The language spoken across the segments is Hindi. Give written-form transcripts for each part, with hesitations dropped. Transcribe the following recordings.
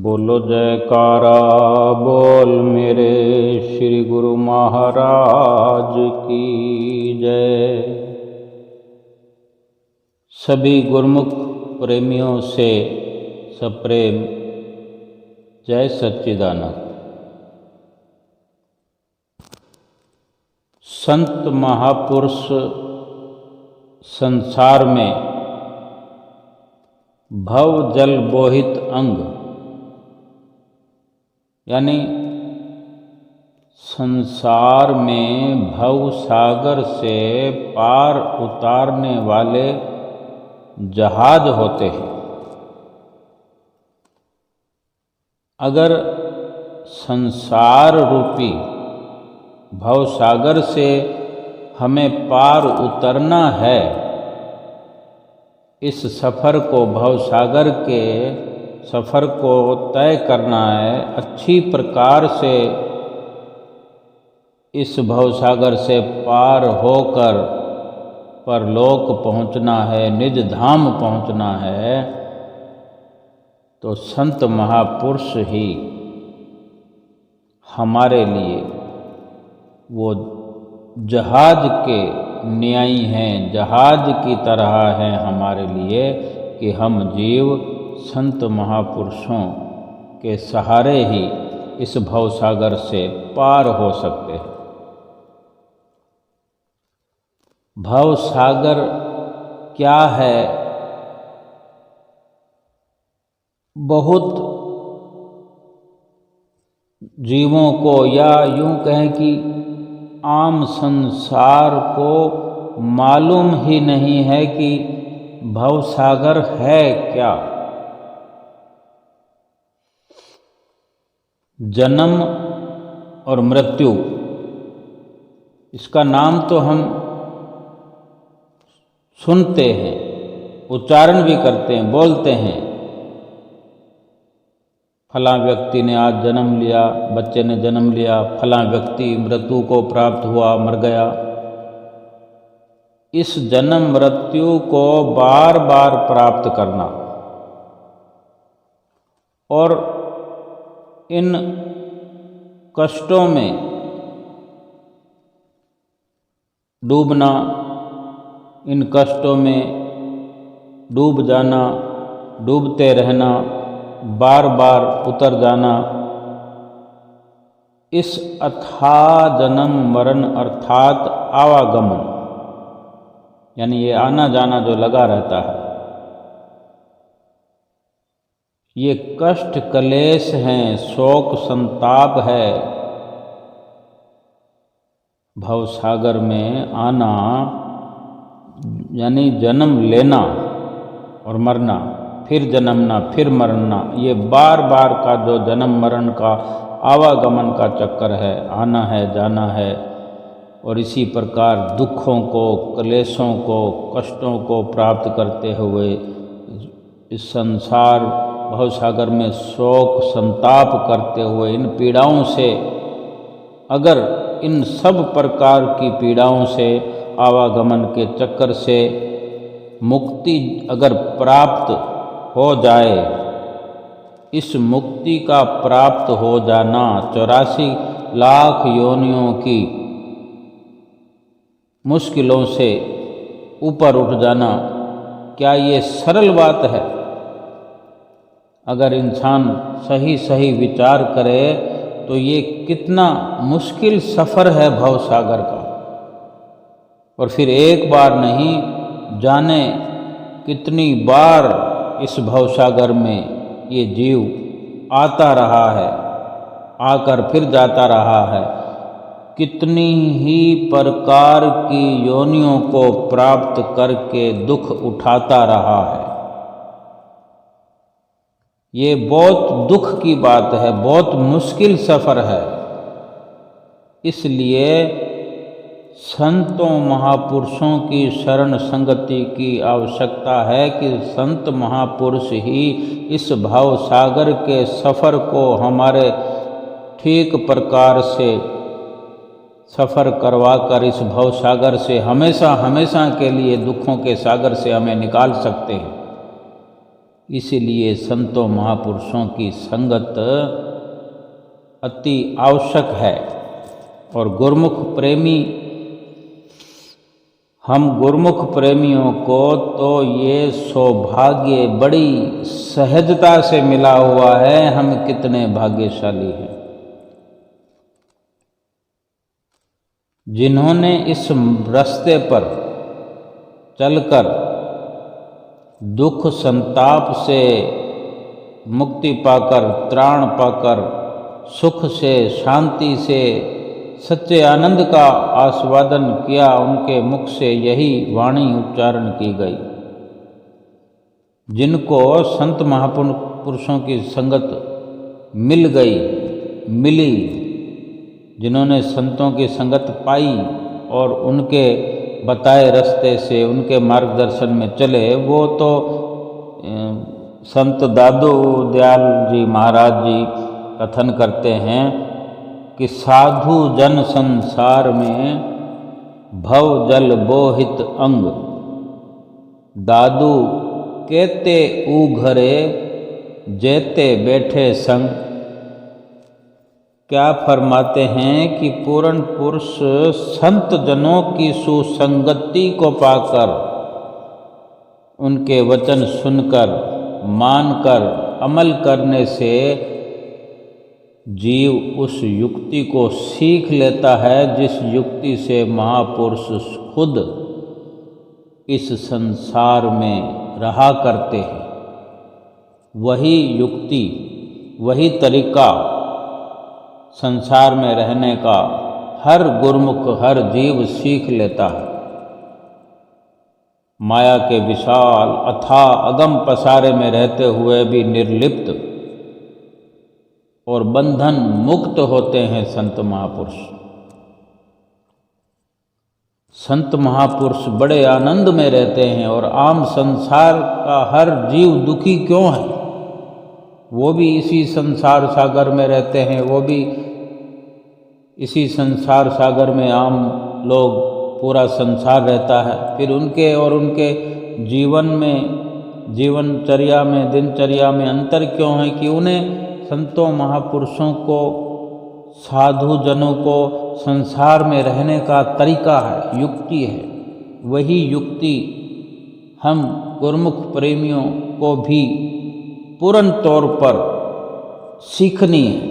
बोलो जयकारा बोल मेरे श्री गुरु महाराज की जय। सभी गुरुमुख प्रेमियों से सप्रेम जय सच्चिदानंद। संत महापुरुष संसार में भव जल बोहित अंग, यानी संसार में भव सागर से पार उतारने वाले जहाज होते हैं। अगर संसार रूपी भव सागर से हमें पार उतरना है, इस सफ़र को भव सागर के सफ़र को तय करना है, अच्छी प्रकार से इस भवसागर से पार होकर परलोक पहुँचना है, निज धाम पहुँचना है, तो संत महापुरुष ही हमारे लिए वो जहाज के न्यायी हैं, जहाज की तरह हैं हमारे लिए कि हम जीव संत महापुरुषों के सहारे ही इस भवसागर से पार हो सकते हैं। भवसागर क्या है? बहुत जीवों को, या यूं कहें कि आम संसार को मालूम ही नहीं है कि भवसागर है क्या। जन्म और मृत्यु, इसका नाम तो हम सुनते हैं, उच्चारण भी करते हैं, बोलते हैं, फलां व्यक्ति ने आज जन्म लिया, बच्चे ने जन्म लिया, फलां व्यक्ति मृत्यु को प्राप्त हुआ, मर गया। इस जन्म मृत्यु को बार बार प्राप्त करना और इन कष्टों में डूबना, इन कष्टों में डूब जाना, डूबते रहना, बार बार उतर जाना, इस अथाह जन्म मरण अर्थात आवागमन, यानी ये आना जाना जो लगा रहता है, ये कष्ट क्लेश हैं, शोक संताप है। भवसागर में आना यानी जन्म लेना और मरना, फिर जन्मना, फिर मरना, ये बार बार का जो जन्म मरण का आवागमन का चक्कर है, आना है जाना है। और इसी प्रकार दुखों को, क्लेशों को, कष्टों को प्राप्त करते हुए इस संसार भवसागर में शोक संताप करते हुए इन पीड़ाओं से, अगर इन सब प्रकार की पीड़ाओं से, आवागमन के चक्कर से मुक्ति अगर प्राप्त हो जाए, इस मुक्ति का प्राप्त हो जाना, 84 लाख योनियों की मुश्किलों से ऊपर उठ जाना, क्या ये सरल बात है? अगर इंसान सही सही विचार करे तो ये कितना मुश्किल सफ़र है भवसागर का। और फिर एक बार नहीं जाने कितनी बार इस भवसागर में ये जीव आता रहा है, आकर फिर जाता रहा है, कितनी ही प्रकार की योनियों को प्राप्त करके दुख उठाता रहा है। ये बहुत दुख की बात है, बहुत मुश्किल सफ़र है। इसलिए संतों महापुरुषों की शरण संगति की आवश्यकता है कि संत महापुरुष ही इस भाव सागर के सफ़र को हमारे ठीक प्रकार से सफ़र करवा कर इस भव सागर से हमेशा हमेशा के लिए दुखों के सागर से हमें निकाल सकते हैं। इसीलिए संतों महापुरुषों की संगत अति आवश्यक है। और गुरुमुख प्रेमी, हम गुरुमुख प्रेमियों को तो ये सौभाग्य बड़ी सहजता से मिला हुआ है। हम कितने भाग्यशाली हैं जिन्होंने इस रास्ते पर चलकर दुख संताप से मुक्ति पाकर, त्राण पाकर, सुख से, शांति से, सच्चे आनंद का आस्वादन किया। उनके मुख से यही वाणी उच्चारण की गई। जिनको संत महापुरुषों की संगत मिल गई, मिली, जिन्होंने संतों की संगत पाई और उनके बताए रास्ते से, उनके मार्गदर्शन में चले, वो तो संत दादू दयाल जी महाराज जी कथन करते हैं कि साधु जन संसार में भव जल बोहित अंग, दादू केते उघरे जेते बैठे संग। क्या फरमाते हैं कि पूर्ण पुरुष संत जनों की सुसंगति को पाकर, उनके वचन सुनकर, मानकर, अमल करने से जीव उस युक्ति को सीख लेता है जिस युक्ति से महापुरुष खुद इस संसार में रहा करते हैं। वही युक्ति, वही तरीका संसार में रहने का हर गुरुमुख, हर जीव सीख लेता है। माया के विशाल अथाह अगम पसारे में रहते हुए भी निर्लिप्त और बंधन मुक्त होते हैं संत महापुरुष। संत महापुरुष बड़े आनंद में रहते हैं और आम संसार का हर जीव दुखी क्यों है? वो भी इसी संसार सागर में रहते हैं, वो भी इसी संसार सागर में आम लोग, पूरा संसार रहता है। फिर उनके और उनके जीवन में, जीवनचर्या में, दिनचर्या में अंतर क्यों है कि उन्हें संतों महापुरुषों को, साधु जनों को संसार में रहने का तरीका है, युक्ति है। वही युक्ति हम गुरुमुख प्रेमियों को भी पूर्ण तौर पर सीखनी है।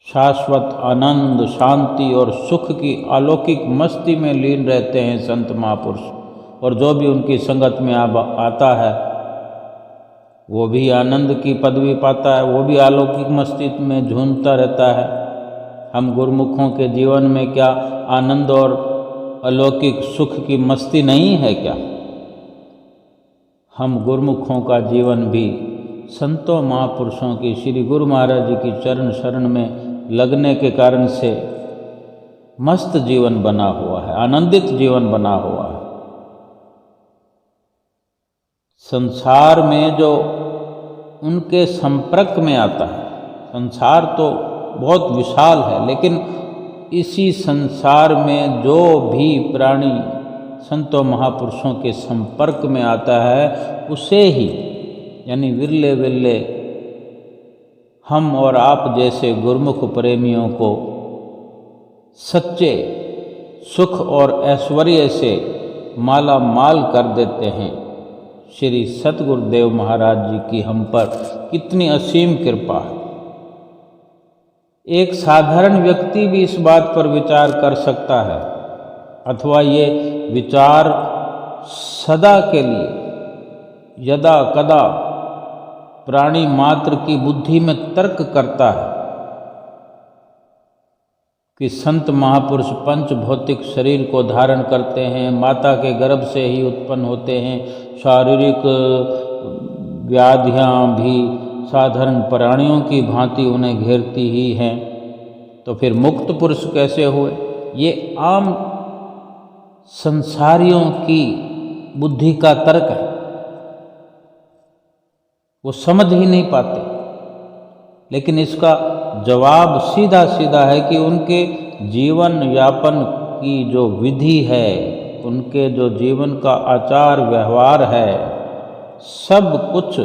शाश्वत आनंद, शांति और सुख की अलौकिक मस्ती में लीन रहते हैं संत महापुरुष। और जो भी उनकी संगत में आता है वो भी आनंद की पदवी पाता है, वो भी अलौकिक मस्ती में झूमता रहता है। हम गुरुमुखों के जीवन में क्या आनंद और अलौकिक सुख की मस्ती नहीं है क्या? हम गुरुमुखों का जीवन भी संतों महापुरुषों की, श्री गुरु महाराज जी की चरण शरण में लगने के कारण से मस्त जीवन बना हुआ है, आनंदित जीवन बना हुआ है। संसार में जो उनके संपर्क में आता है, संसार तो बहुत विशाल है, लेकिन इसी संसार में जो भी प्राणी संतों महापुरुषों के संपर्क में आता है, उसे ही, यानी विरले विरले हम और आप जैसे गुरुमुख प्रेमियों को सच्चे सुख और ऐश्वर्य से माला माल कर देते हैं। श्री सतगुरुदेव महाराज जी की हम पर कितनी असीम कृपा है। एक साधारण व्यक्ति भी इस बात पर विचार कर सकता है, अथवा ये विचार सदा के लिए यदा कदा प्राणी मात्र की बुद्धि में तर्क करता है कि संत महापुरुष पंच भौतिक शरीर को धारण करते हैं, माता के गर्भ से ही उत्पन्न होते हैं, शारीरिक व्याधियाँ भी साधारण प्राणियों की भांति उन्हें घेरती ही हैं, तो फिर मुक्त पुरुष कैसे हुए? ये आम संसारियों की बुद्धि का तर्क है, वो समझ ही नहीं पाते। लेकिन इसका जवाब सीधा सीधा है कि उनके जीवन यापन की जो विधि है, उनके जो जीवन का आचार व्यवहार है, सब कुछ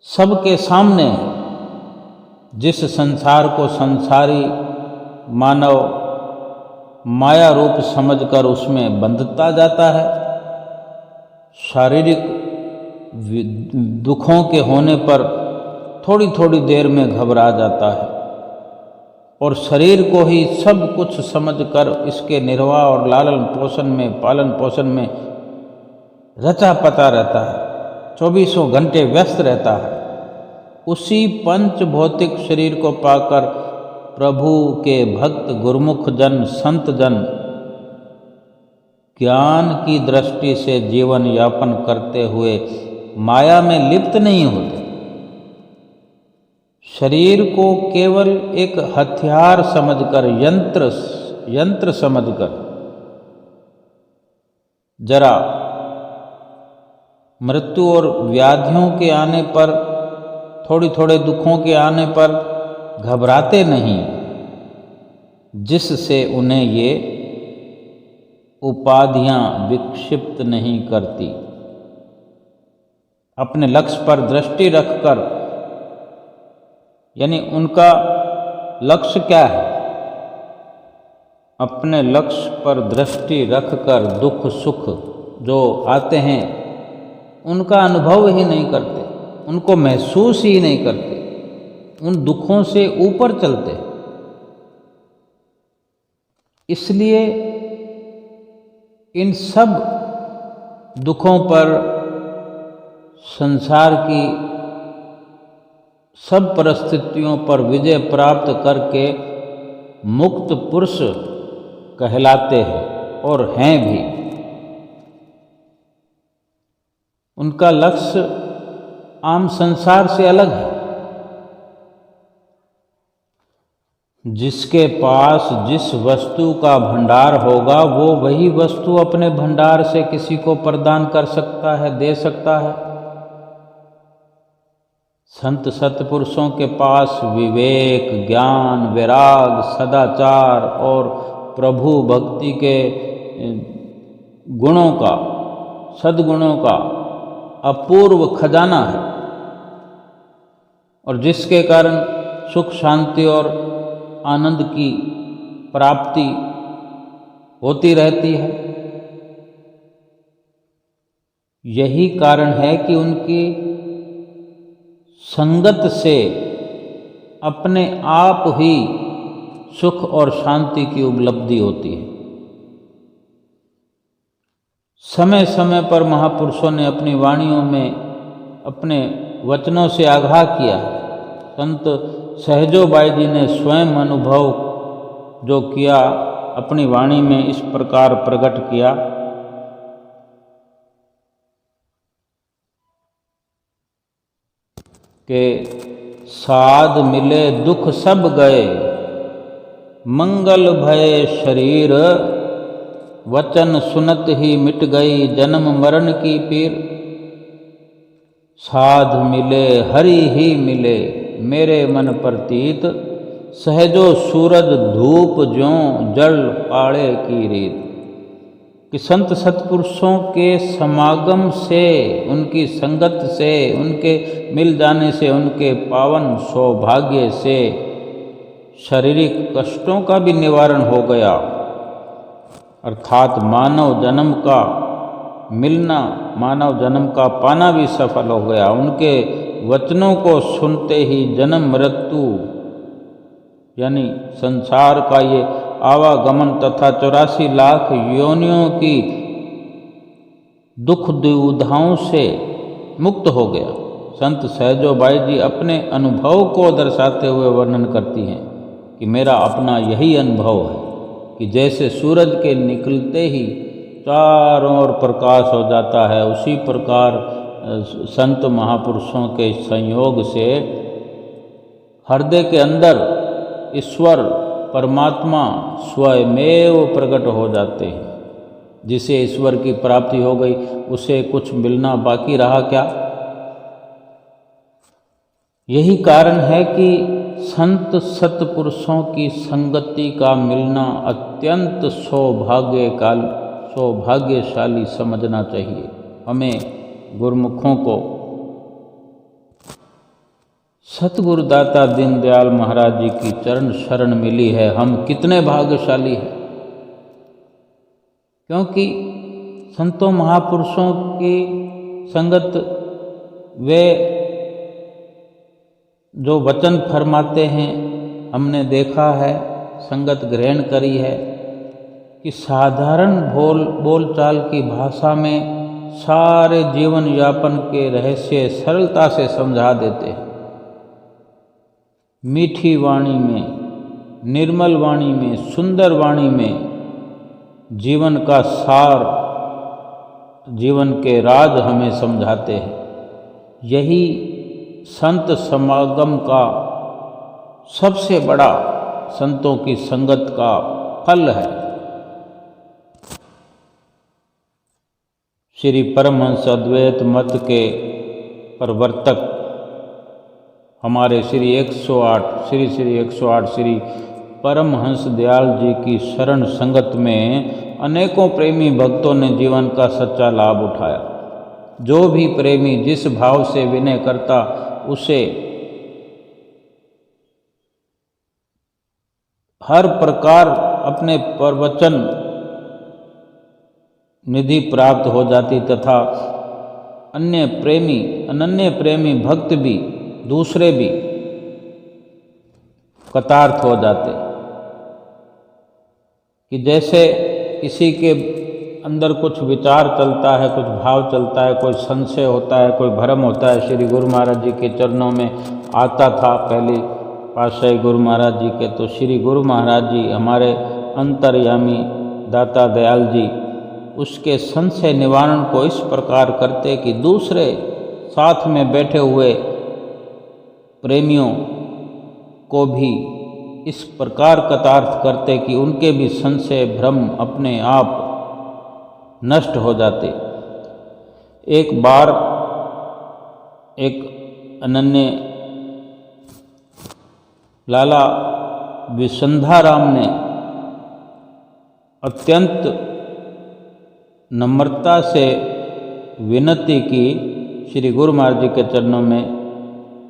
सबके सामने है। जिस संसार को संसारी मानव माया रूप समझकर उसमें बंधता जाता है, शारीरिक दुखों के होने पर थोड़ी थोड़ी देर में घबरा जाता है और शरीर को ही सब कुछ समझकर इसके निर्वाह और लालन पोषण में, पालन पोषण में रचा पता रहता है, 24 घंटे व्यस्त रहता है। उसी पंच भौतिक शरीर को पाकर प्रभु के भक्त गुरुमुख जन, संत जन ज्ञान की दृष्टि से जीवन यापन करते हुए माया में लिप्त नहीं होते। शरीर को केवल एक हथियार समझकर, यंत्र समझकर जरा मृत्यु और व्याधियों के आने पर, थोड़े थोड़े दुखों के आने पर घबराते नहीं, जिससे उन्हें ये उपाधियां विक्षिप्त नहीं करती। अपने लक्ष्य पर दृष्टि रखकर, यानी उनका लक्ष्य क्या है, अपने लक्ष्य पर दृष्टि रखकर दुख सुख जो आते हैं उनका अनुभव ही नहीं करते, उनको महसूस ही नहीं करते, उन दुखों से ऊपर चलते। इसलिए इन सब दुखों पर, संसार की सब परिस्थितियों पर विजय प्राप्त करके मुक्त पुरुष कहलाते हैं और हैं भी। उनका लक्ष्य आम संसार से अलग है। जिसके पास जिस वस्तु का भंडार होगा वो वही वस्तु अपने भंडार से किसी को प्रदान कर सकता है, दे सकता है। संत सत्पुरुषों के पास विवेक, ज्ञान, वैराग, सदाचार और प्रभु भक्ति के गुणों का, सद्गुणों का अपूर्व खजाना है और जिसके कारण सुख, शांति और आनंद की प्राप्ति होती रहती है। यही कारण है कि उनकी संगत से अपने आप ही सुख और शांति की उपलब्धि होती है। समय समय पर महापुरुषों ने अपनी वाणियों में, अपने वचनों से आगाह किया है। संत सहजोबाई जी ने स्वयं अनुभव जो किया, अपनी वाणी में इस प्रकार प्रकट किया कि साध मिले दुख सब गए, मंगल भय शरीर, वचन सुनत ही मिट गई जन्म मरण की पीर। साध मिले हरि ही मिले, मेरे मन प्रतीत, सहजो सूरज धूप ज्यों जल पाड़े की रीत। कि संत सत्पुरुषों के समागम से, उनकी संगत से, उनके मिल जाने से, उनके पावन सौभाग्य से शारीरिक कष्टों का भी निवारण हो गया, अर्थात मानव जन्म का मिलना, मानव जन्म का पाना भी सफल हो गया। उनके वचनों को सुनते ही जन्म मृत्यु यानी संसार का ये आवागमन तथा 84 लाख योनियों की दुख दुविधाओं से मुक्त हो गया। संत सहजोबाई जी अपने अनुभव को दर्शाते हुए वर्णन करती हैं कि मेरा अपना यही अनुभव है कि जैसे सूरज के निकलते ही चारों ओर प्रकाश हो जाता है, उसी प्रकार संत महापुरुषों के संयोग से हृदय के अंदर ईश्वर परमात्मा स्वयमेव प्रकट हो जाते हैं। जिसे ईश्वर की प्राप्ति हो गई उसे कुछ मिलना बाकी रहा क्या? यही कारण है कि संत सत्पुरुषों की संगति का मिलना अत्यंत सौभाग्यशाली समझना चाहिए। हमें गुरुमुखों को सतगुरुदाता दीनदयाल महाराज जी की चरण शरण मिली है, हम कितने भाग्यशाली हैं। क्योंकि संतों महापुरुषों की संगत, वे जो वचन फरमाते हैं हमने देखा है, संगत ग्रहण करी है कि साधारण बोलचाल की भाषा में सारे जीवन यापन के रहस्य सरलता से समझा देते हैं। मीठी वाणी में, निर्मल वाणी में, सुंदर वाणी में जीवन का सार, जीवन के राज हमें समझाते हैं। यही संत समागम का सबसे बड़ा, संतों की संगत का फल है। श्री परमहंस अद्वैत मत के प्रवर्तक हमारे श्री 108 श्री परमहंस दयाल जी की शरण संगत में अनेकों प्रेमी भक्तों ने जीवन का सच्चा लाभ उठाया। जो भी प्रेमी जिस भाव से विनय करता, उसे हर प्रकार अपने प्रवचन निधि प्राप्त हो जाती तथा अनन्य प्रेमी भक्त भी, दूसरे भी कृतार्थ हो जाते। कि जैसे किसी के अंदर कुछ विचार चलता है, कुछ भाव चलता है, कोई संशय होता है, कोई भ्रम होता है, श्री गुरु महाराज जी के चरणों में आता था पहले पातशाही गुरु महाराज जी के, तो श्री गुरु महाराज जी हमारे अंतर्यामी दाता दयाल जी उसके संशय निवारण को इस प्रकार करते कि दूसरे साथ में बैठे हुए प्रेमियों को भी इस प्रकार कृतार्थ करते कि उनके भी संशय भ्रम अपने आप नष्ट हो जाते। एक बार एक अनन्य लाला विसंधाराम ने अत्यंत नम्रता से विनती की श्री गुरु महाराज जी के चरणों में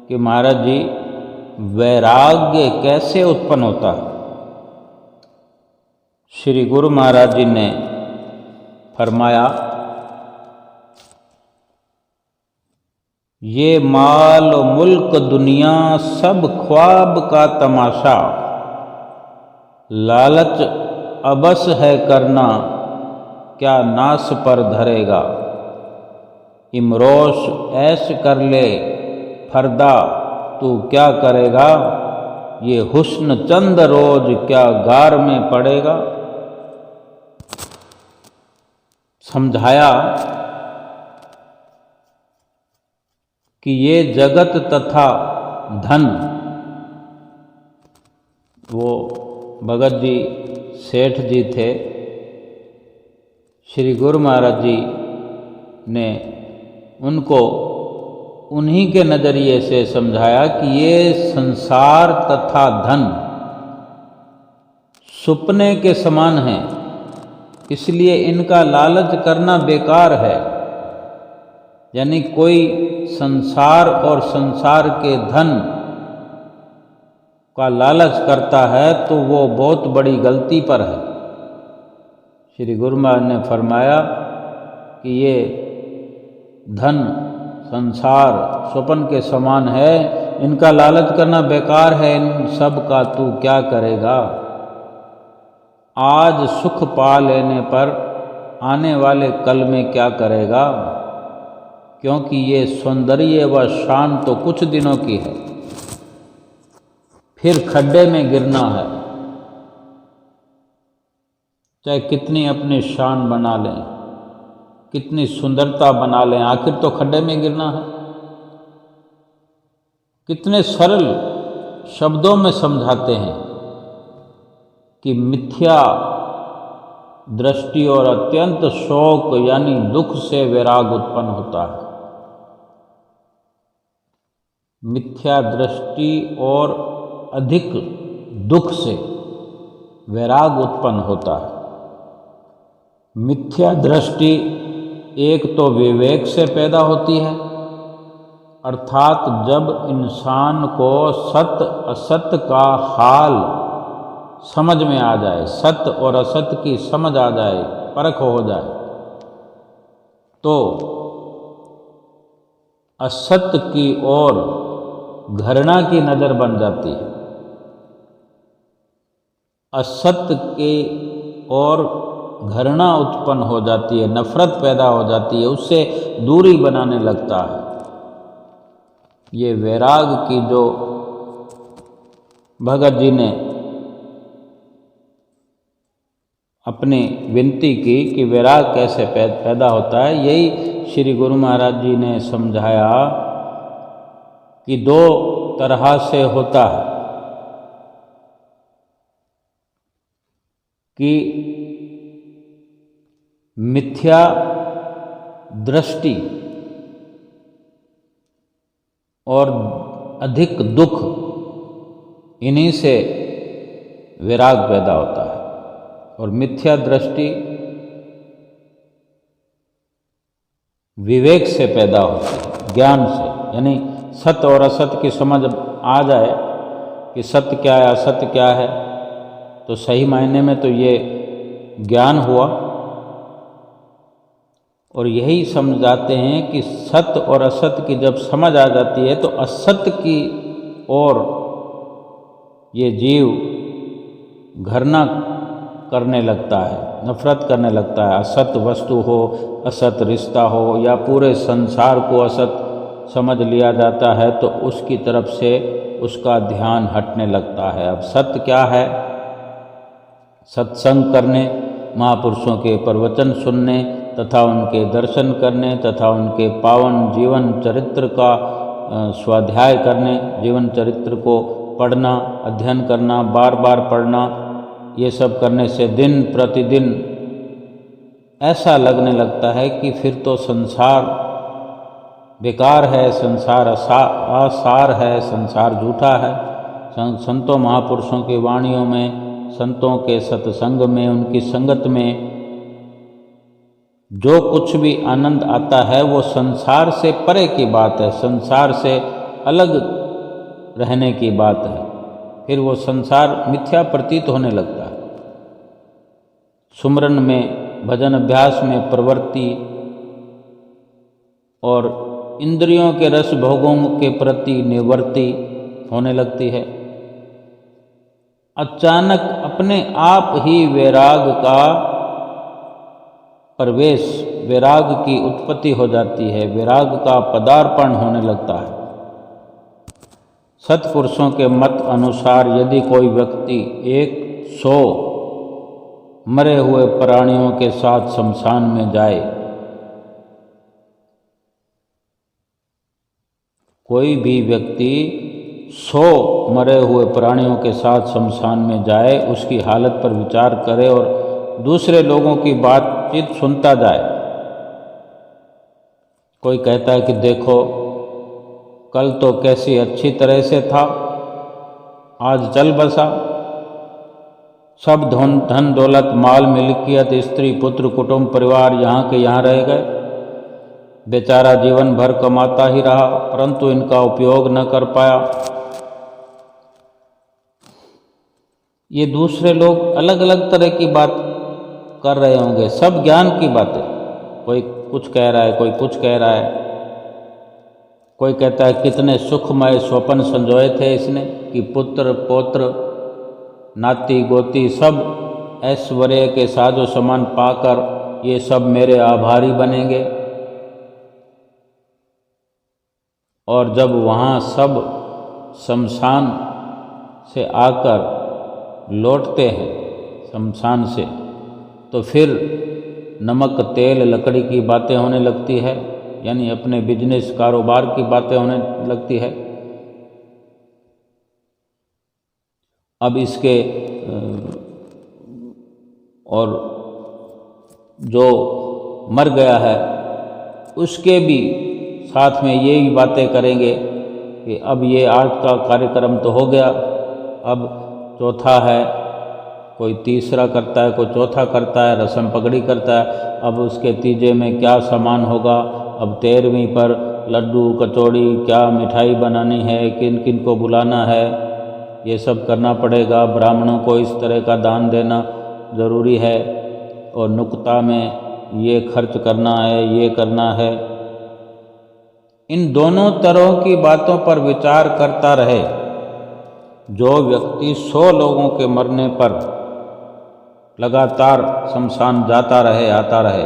कि महाराज जी, वैराग्य कैसे उत्पन्न होता है। श्री गुरु महाराज जी ने फरमाया, ये माल मुल्क दुनिया सब ख्वाब का तमाशा, लालच अबस है करना क्या नास पर धरेगा। इमरोश ऐश कर ले फरदा तू क्या करेगा, ये हुस्न चंद रोज क्या गार में पड़ेगा। समझाया कि ये जगत तथा धन, वो भगत जी सेठ जी थे, श्री गुरु महाराज जी ने उनको उन्हीं के नज़रिए से समझाया कि ये संसार तथा धन सुपने के समान है, इसलिए इनका लालच करना बेकार है। यानी कोई संसार और संसार के धन का लालच करता है तो वो बहुत बड़ी गलती पर है। श्री गुरु महाराज ने फरमाया कि ये धन संसार स्वप्न के समान है, इनका लालच करना बेकार है, इन सब का तू क्या करेगा। आज सुख पा लेने पर आने वाले कल में क्या करेगा, क्योंकि ये सौंदर्य व शान तो कुछ दिनों की है, फिर खड्डे में गिरना है। चाहे कितनी अपनी शान बना लें, कितनी सुंदरता बना लें, आखिर तो खड्डे में गिरना है। कितने सरल शब्दों में समझाते हैं कि मिथ्या दृष्टि और अत्यंत शोक यानी दुख से वैराग उत्पन्न होता है। मिथ्या दृष्टि और अधिक दुख से वैराग उत्पन्न होता है। मिथ्या दृष्टि एक तो विवेक से पैदा होती है, अर्थात जब इंसान को सत्य असत्य का हाल समझ में आ जाए, सत्य और असत्य की समझ आ जाए, परख हो जाए, तो असत्य की ओर घृणा की नज़र बन जाती है, असत्य की ओर घृणा उत्पन्न हो जाती है, नफरत पैदा हो जाती है, उससे दूरी बनाने लगता है। ये वैराग की जो भगत जी ने अपनी विनती की कि वैराग कैसे पैदा होता है, यही श्री गुरु महाराज जी ने समझाया कि दो तरह से होता है कि मिथ्या दृष्टि और अधिक दुख, इन्हीं से विराग पैदा होता है। और मिथ्या दृष्टि विवेक से पैदा होती है, ज्ञान से, यानी सत्य और असत्य की समझ आ जाए कि सत्य क्या है असत्य क्या है, तो सही मायने में तो ये ज्ञान हुआ। और यही समझाते हैं कि सत्य और असत्य की जब समझ आ जाती है तो असत्य की ओर ये जीव घृणा करने लगता है, नफरत करने लगता है। असत्य वस्तु हो, असत्य रिश्ता हो, या पूरे संसार को असत्य समझ लिया जाता है तो उसकी तरफ से उसका ध्यान हटने लगता है। अब सत्य क्या है? सत्संग करने, महापुरुषों के प्रवचन सुनने तथा उनके दर्शन करने तथा उनके पावन जीवन चरित्र का स्वाध्याय करने, जीवन चरित्र को पढ़ना, अध्ययन करना, बार बार पढ़ना, ये सब करने से दिन प्रतिदिन ऐसा लगने लगता है कि फिर तो संसार बेकार है, संसार आसार है, संसार झूठा है। संतों महापुरुषों की वाणियों में, संतों के सत्संग में, उनकी संगत में जो कुछ भी आनंद आता है वो संसार से परे की बात है, संसार से अलग रहने की बात है। फिर वो संसार मिथ्या प्रतीत होने लगता है। सुमरन में, भजन अभ्यास में प्रवृत्ति और इंद्रियों के रस भोगों के प्रति निवृत्ति होने लगती है। अचानक अपने आप ही वैराग का प्रवेश, वैराग की उत्पत्ति हो जाती है, वैराग का पदार्पण होने लगता है। सत्पुरुषों के मत अनुसार यदि कोई व्यक्ति 100 मरे हुए प्राणियों के साथ शमशान में जाए, कोई भी व्यक्ति 100 मरे हुए प्राणियों के साथ शमशान में जाए, उसकी हालत पर विचार करे और दूसरे लोगों की बातचीत सुनता जाए। कोई कहता है कि देखो कल तो कैसी अच्छी तरह से था, आज चल बसा, सब धन दौलत माल मिल्कियत स्त्री पुत्र कुटुंब परिवार यहाँ के यहाँ रह गए, बेचारा जीवन भर कमाता ही रहा परंतु इनका उपयोग न कर पाया। ये दूसरे लोग अलग अलग तरह की बात कर रहे होंगे, सब ज्ञान की बातें, कोई कुछ कह रहा है, कोई कुछ कह रहा है। कोई कहता है कितने सुखमय स्वप्न संजोए थे इसने कि पुत्र पौत्र नाती गोती सब ऐश्वर्य के साजो सामान पाकर ये सब मेरे आभारी बनेंगे। और जब वहाँ सब शमशान से आकर लौटते हैं शमशान से, तो फिर नमक तेल लकड़ी की बातें होने लगती है, यानी अपने बिजनेस कारोबार की बातें होने लगती है। अब इसके और जो मर गया है उसके भी साथ में यही बातें करेंगे कि अब ये आज का कार्यक्रम तो हो गया, अब चौथा है कोई तीसरा करता है, कोई चौथा करता है, रस्म पगड़ी करता है। अब उसके तीजे में क्या सामान होगा, अब 13वीं पर लड्डू कचौड़ी क्या मिठाई बनानी है, किन किन को बुलाना है, ये सब करना पड़ेगा। ब्राह्मणों को इस तरह का दान देना ज़रूरी है, और नुक्ता में ये खर्च करना है, ये करना है। इन दोनों तरह की बातों पर विचार करता रहे। जो व्यक्ति 100 लोगों के मरने पर लगातार शमशान जाता रहे, आता रहे,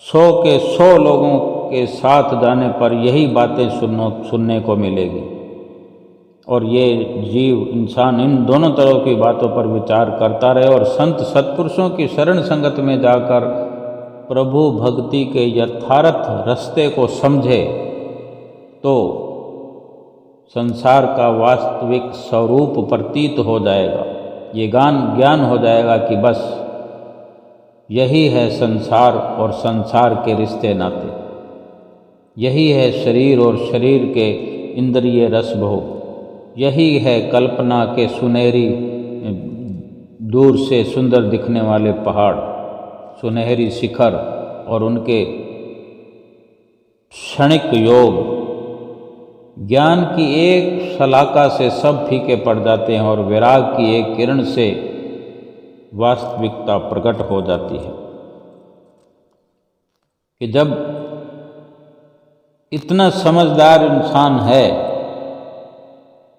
100 के 100 लोगों के साथ जाने पर यही बातें सुनने को मिलेगी। और ये जीव इंसान इन दोनों तरह की बातों पर विचार करता रहे और संत सत्पुरुषों की शरण संगत में जाकर प्रभु भक्ति के यथार्थ रास्ते को समझे, तो संसार का वास्तविक स्वरूप प्रतीत हो जाएगा। ये ज्ञान हो जाएगा कि बस यही है संसार और संसार के रिश्ते नाते, यही है शरीर और शरीर के इंद्रिय रस भोग, यही है कल्पना के सुनहरी दूर से सुंदर दिखने वाले पहाड़, सुनहरी शिखर और उनके क्षणिक योग। ज्ञान की एक शलाका से सब फीके पड़ जाते हैं और विराग की एक किरण से वास्तविकता प्रकट हो जाती है। कि जब इतना समझदार इंसान है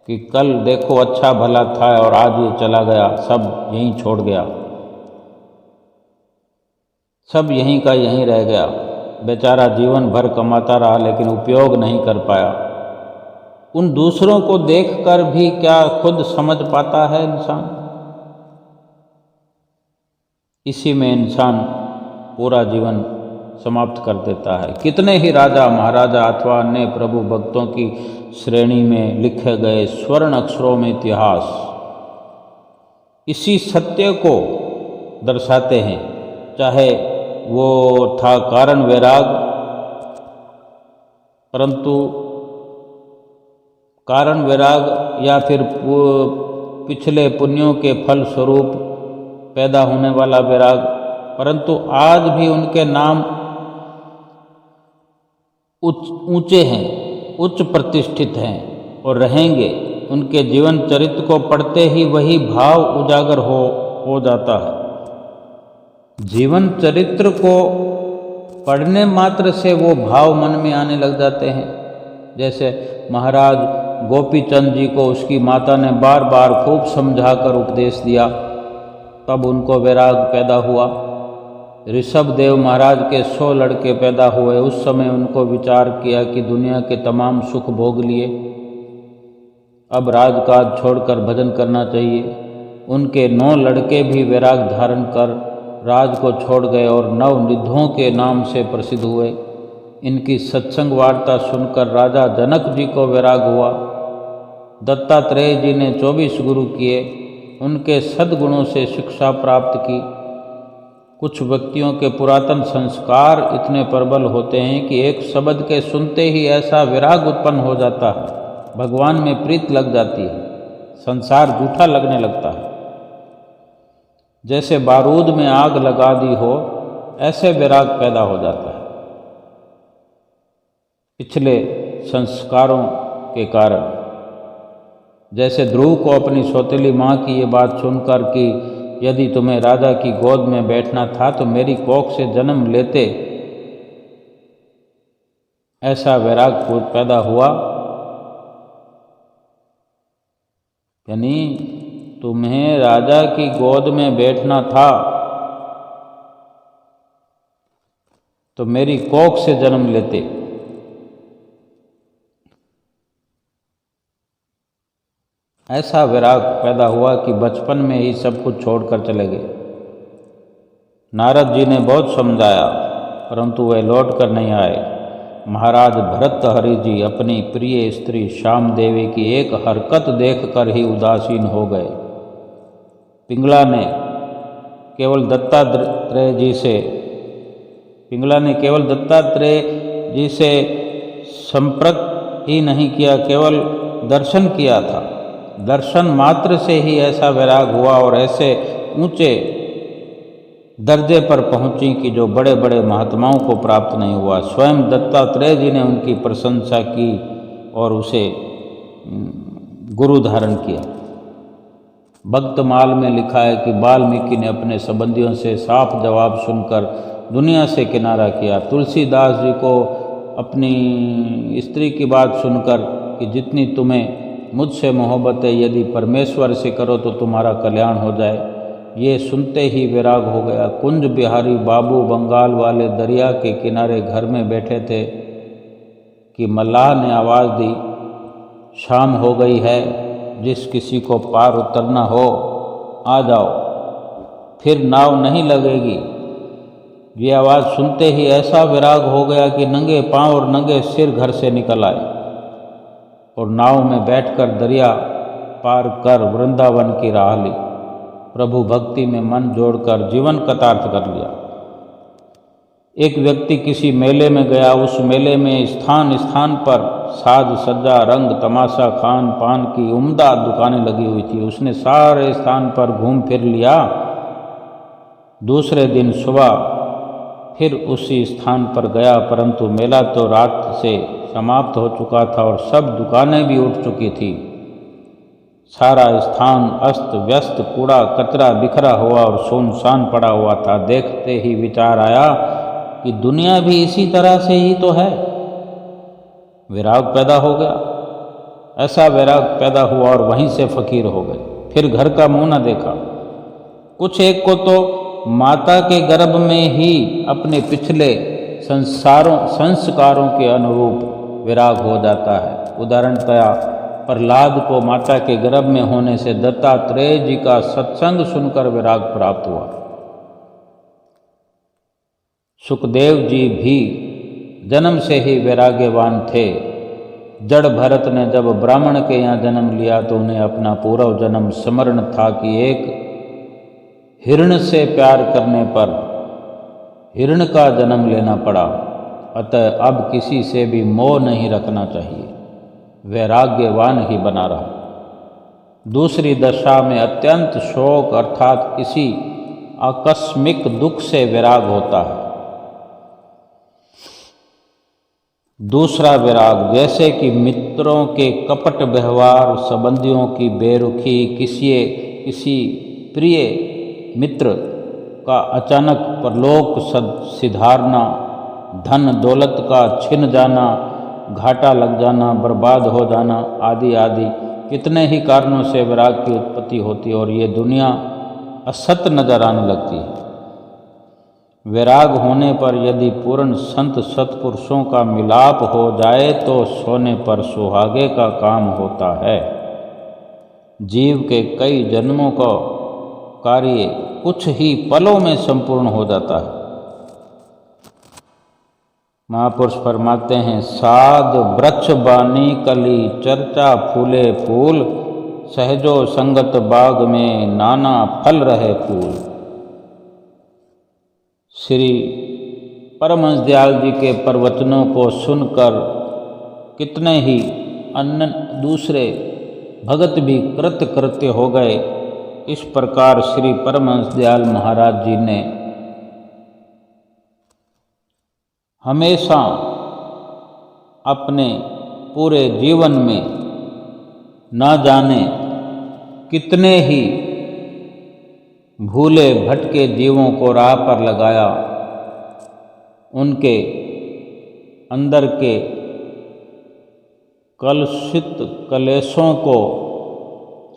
कि कल देखो अच्छा भला था और आज ये चला गया, सब यहीं छोड़ गया, सब यहीं का यहीं रह गया, बेचारा जीवन भर कमाता रहा लेकिन उपयोग नहीं कर पाया। उन दूसरों को देखकर भी क्या खुद समझ पाता है इंसान? इसी में इंसान पूरा जीवन समाप्त कर देता है। कितने ही राजा महाराजा अथवा अन्य प्रभु भक्तों की श्रेणी में लिखे गए स्वर्ण अक्षरों में इतिहास इसी सत्य को दर्शाते हैं। चाहे वो था कारण वैराग, परंतु कारण वैराग या फिर पिछले पुण्यों के फल स्वरूप पैदा होने वाला वैराग, परंतु आज भी उनके नाम ऊंचे हैं, उच्च प्रतिष्ठित हैं और रहेंगे। उनके जीवन चरित्र को पढ़ते ही वही भाव उजागर हो जाता है। जीवन चरित्र को पढ़ने मात्र से वो भाव मन में आने लग जाते हैं। जैसे महाराज गोपीचंद जी को उसकी माता ने बार बार खूब समझाकर उपदेश दिया, तब उनको वैराग पैदा हुआ। ऋषभदेव महाराज के 100 लड़के पैदा हुए, उस समय उनको विचार किया कि दुनिया के तमाम सुख भोग लिए, अब राजकाज छोड़कर भजन करना चाहिए। उनके 9 लड़के भी वैराग धारण कर राज को छोड़ गए और नवनिधों के नाम से प्रसिद्ध हुए। इनकी सत्संग वार्ता सुनकर राजा जनक जी को वैराग हुआ। दत्तात्रेय जी ने 24 गुरु किए, उनके सद्गुणों से शिक्षा प्राप्त की। कुछ व्यक्तियों के पुरातन संस्कार इतने प्रबल होते हैं कि एक शब्द के सुनते ही ऐसा विराग उत्पन्न हो जाता है, भगवान में प्रीत लग जाती है, संसार जूठा लगने लगता है। जैसे बारूद में आग लगा दी हो, ऐसे विराग पैदा हो जाता है पिछले संस्कारों के कारण। जैसे ध्रुव को अपनी सौतेली माँ की ये बात सुनकर कि यदि तुम्हें राजा की गोद में बैठना था तो मेरी कोख से जन्म लेते, ऐसा वैराग पैदा हुआ। यानी तुम्हें राजा की गोद में बैठना था तो मेरी कोख से जन्म लेते। ऐसा वैराग पैदा हुआ कि बचपन में ही सब कुछ छोड़कर चले गए। नारद जी ने बहुत समझाया, परंतु वे लौट कर नहीं आए। महाराज भर्तृहरि जी अपनी प्रिय स्त्री श्याम देवी की एक हरकत देखकर ही उदासीन हो गए। पिंगला ने केवल दत्तात्रेय जी से संपर्क ही नहीं किया, केवल दर्शन किया था। दर्शन मात्र से ही ऐसा वैराग हुआ और ऐसे ऊंचे दर्जे पर पहुंची कि जो बड़े बड़े महात्माओं को प्राप्त नहीं हुआ। स्वयं दत्तात्रेय जी ने उनकी प्रशंसा की और उसे गुरु धारण किया। भक्तमाल में लिखा है कि वाल्मीकि ने अपने संबंधियों से साफ जवाब सुनकर दुनिया से किनारा किया। तुलसीदास जी को अपनी स्त्री की बात सुनकर कि जितनी तुम्हें मुझसे मोहब्बत है, यदि परमेश्वर से करो तो तुम्हारा कल्याण हो जाए, ये सुनते ही विराग हो गया। कुंज बिहारी बाबू बंगाल वाले दरिया के किनारे घर में बैठे थे कि मल्लाह ने आवाज़ दी, शाम हो गई है, जिस किसी को पार उतरना हो आ जाओ, फिर नाव नहीं लगेगी। ये आवाज़ सुनते ही ऐसा विराग हो गया कि नंगे पांव और नंगे सिर घर से निकल आए और नाव में बैठकर दरिया पार कर वृंदावन की राह ली। प्रभु भक्ति में मन जोड़कर जीवन कतार्थ कर लिया। एक व्यक्ति किसी मेले में गया। उस मेले में स्थान स्थान पर साज सज्जा, रंग तमाशा, खान पान की उम्दा दुकानें लगी हुई थी। उसने सारे स्थान पर घूम फिर लिया। दूसरे दिन सुबह फिर उसी स्थान पर गया, परंतु मेला तो रात से समाप्त हो चुका था और सब दुकानें भी उठ चुकी थी। सारा स्थान अस्त व्यस्त, कूड़ा कचरा बिखरा हुआ और सुनसान पड़ा हुआ था। देखते ही विचार आया कि दुनिया भी इसी तरह से ही तो है। विराग पैदा हो गया। ऐसा विराग पैदा हुआ और वहीं से फकीर हो गए। फिर घर का मुंह न देखा। कुछ एक को तो माता के गर्भ में ही अपने पिछले संस्कारों के अनुरूप विराग हो जाता है। उदाहरणतया प्रहलाद को माता के गर्भ में होने से दत्तात्रेय जी का सत्संग सुनकर विराग प्राप्त हुआ। सुखदेव जी भी जन्म से ही वैराग्यवान थे। जड़ भरत ने जब ब्राह्मण के यहाँ जन्म लिया तो उन्हें अपना पूर्व जन्म स्मरण था कि एक हिरण से प्यार करने पर हिरण का जन्म लेना पड़ा। अतः अब किसी से भी मोह नहीं रखना चाहिए, वैराग्यवान ही बना रहा। दूसरी दशा में अत्यंत शोक अर्थात किसी आकस्मिक दुख से विराग होता है। दूसरा विराग जैसे कि मित्रों के कपट व्यवहार, संबंधियों की बेरुखी, किसी प्रिय मित्र का अचानक परलोक सिधारना, धन दौलत का छिन जाना, घाटा लग जाना, बर्बाद हो जाना आदि आदि कितने ही कारणों से विराग की उत्पत्ति होती है और ये दुनिया असत नजर आने लगती है। विराग होने पर यदि पूर्ण संत सत्पुरुषों का मिलाप हो जाए तो सोने पर सुहागे का काम होता है। जीव के कई जन्मों का कार्य कुछ ही पलों में संपूर्ण हो जाता है। महापुरुष फरमाते हैं, साध वृक्ष बानी कली, चर्चा फूले फूल, सहजो संगत बाग में नाना फल रहे फूल। श्री परमहंस दयाल जी के प्रवचनों को सुनकर कितने ही अन्य दूसरे भगत भी कृत्य हो गए। इस प्रकार श्री परमहंस दयाल महाराज जी ने हमेशा अपने पूरे जीवन में न जाने कितने ही भूले भटके जीवों को राह पर लगाया। उनके अंदर के कलुषित कलेशों को,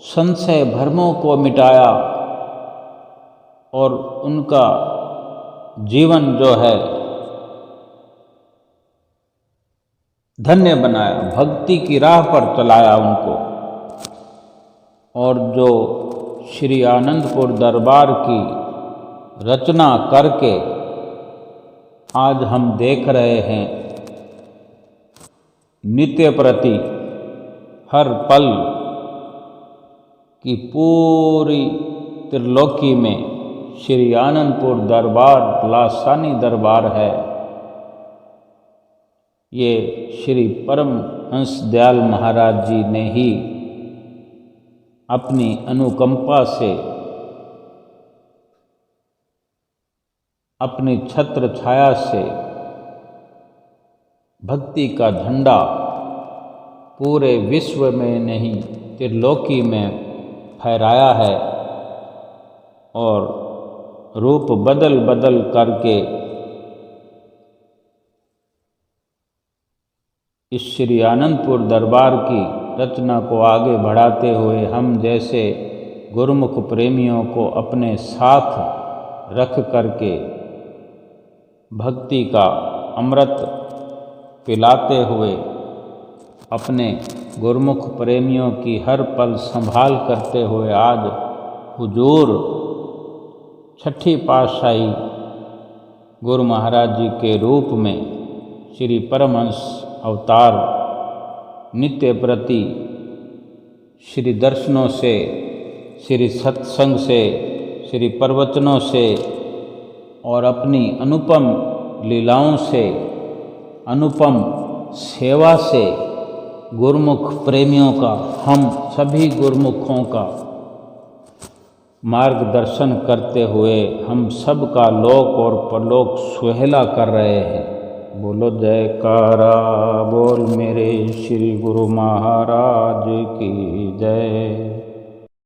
संशय भ्रमों को मिटाया और उनका जीवन जो है धन्य बनाया, भक्ति की राह पर चलाया उनको। और जो श्री आनंदपुर दरबार की रचना करके आज हम देख रहे हैं, नित्य प्रति हर पल की पूरी त्रिलोकी में श्री आनंदपुर दरबार लासानी दरबार है। ये श्री परमहंस दयाल महाराज जी ने ही अपनी अनुकंपा से, अपनी छत्र छाया से भक्ति का झंडा पूरे विश्व में नहीं त्रिलोकी में फहराया है और रूप बदल बदल करके इस श्री आनंदपुर दरबार की रचना को आगे बढ़ाते हुए हम जैसे गुरुमुख प्रेमियों को अपने साथ रख करके भक्ति का अमृत पिलाते हुए अपने गुरुमुख प्रेमियों की हर पल संभाल करते हुए आज हुजूर छठी पातशाही गुरु महाराज जी के रूप में श्री परमहंस अवतार नित्य प्रति श्री दर्शनों से, श्री सत्संग से, श्री प्रवचनों से और अपनी अनुपम लीलाओं से, अनुपम सेवा से गुरुमुख प्रेमियों का, हम सभी गुरुमुखों का मार्गदर्शन करते हुए हम सब का लोक और परलोक सुहेला कर रहे हैं। बोलो जयकारा बोल मेरे श्री गुरु महाराज की जय।